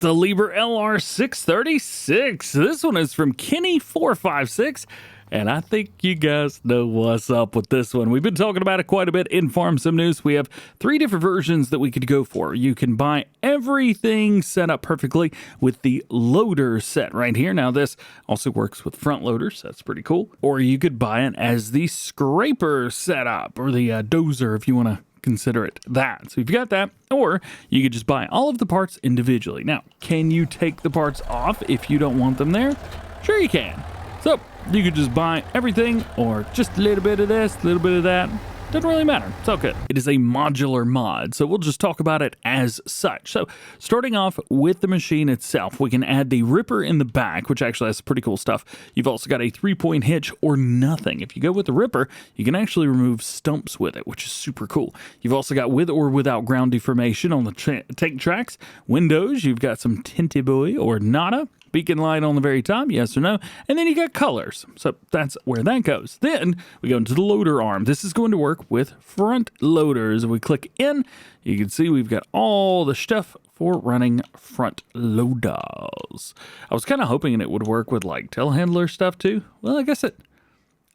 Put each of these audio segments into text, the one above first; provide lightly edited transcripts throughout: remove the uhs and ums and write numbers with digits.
The Liebherr LR636. This one is from Kenny456, and I think you guys know what's up with this one. We've been talking about it quite a bit in Farm Sim News. We have 3 different versions that we could go for. You can buy everything set up perfectly with the loader set right here. Now, this also works with front loaders. That's pretty cool. Or you could buy it as the scraper setup, or the dozer if you want to consider it that. So you've got that, or you could just buy all of the parts individually. Now, can you take the parts off if you don't want them there? Sure you can. So you could just buy everything, or just a little bit of this, a little bit of that. Doesn't really matter. It's all good. It is a modular mod, so we'll just talk about it as such. So starting off with the machine itself, we can add the ripper in the back, which actually has pretty cool stuff. You've also got a 3-point hitch or nothing. If you go with the ripper, you can actually remove stumps with it, which is super cool. You've also got with or without ground deformation on the tank tracks. Windows, you've got some tinted boy or nada. Beacon light on the very top, yes or no, and then you got colors. So that's where that goes. Then we go into the loader arm. This is going to work with front loaders. If we click in, you can see we've got all the stuff for running front loaders. I was kind of hoping it would work with like telehandler stuff too. Well, I guess it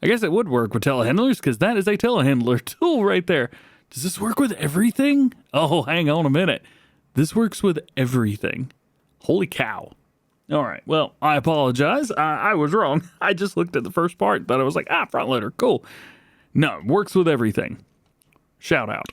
would work with telehandlers, because that is a telehandler tool right there. Does this work with everything? Oh, hang on a minute. This works with everything. Holy cow. All right, well, I apologize. I was wrong. I just looked at the first part, but I was like, front loader, cool. No, it works with everything. Shout out.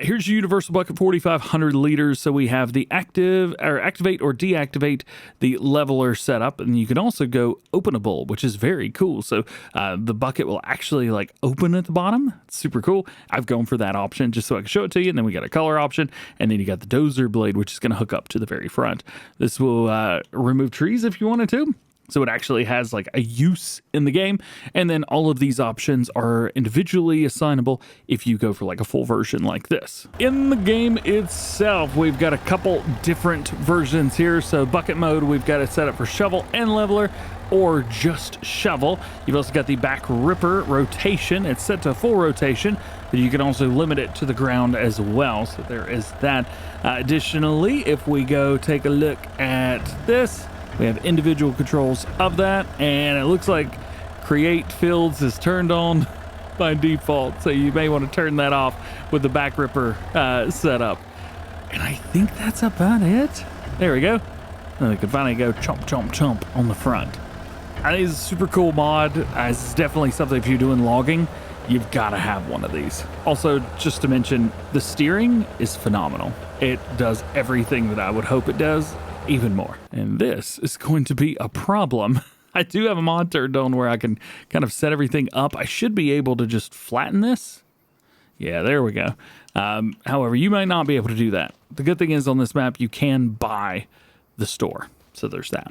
Here's your universal bucket, 4,500 liters. So we have the activate or deactivate the leveler setup, and you can also go openable, which is very cool. So the bucket will actually like open at the bottom. It's super cool. I've gone for that option just so I can show it to you. And then we got a color option, and then you got the dozer blade, which is going to hook up to the very front. This will remove trees if you wanted to. So it actually has like a use in the game. And then all of these options are individually assignable if you go for like a full version like this. In the game itself, we've got a couple different versions here. So bucket mode, we've got it set up for shovel and leveler, or just shovel. You've also got the back ripper rotation. It's set to full rotation, but you can also limit it to the ground as well. So there is that. Additionally, if we go take a look at this, we have individual controls of that, and it looks like create fields is turned on by default, so you may want to turn that off with the back ripper setup. And I think that's about it. There we go. And we can finally go chomp, chomp, chomp on the front. I think it's a super cool mod. It's definitely something if you're doing logging, you've got to have one of these. Also, just to mention, the steering is phenomenal. It does everything that I would hope it does, even more. And this is going to be a problem. I do have a mod turned on where I can kind of set everything up. I should be able to just flatten this. Yeah, there we go. However, you might not be able to do that. The good thing is on this map, you can buy the store. So there's that.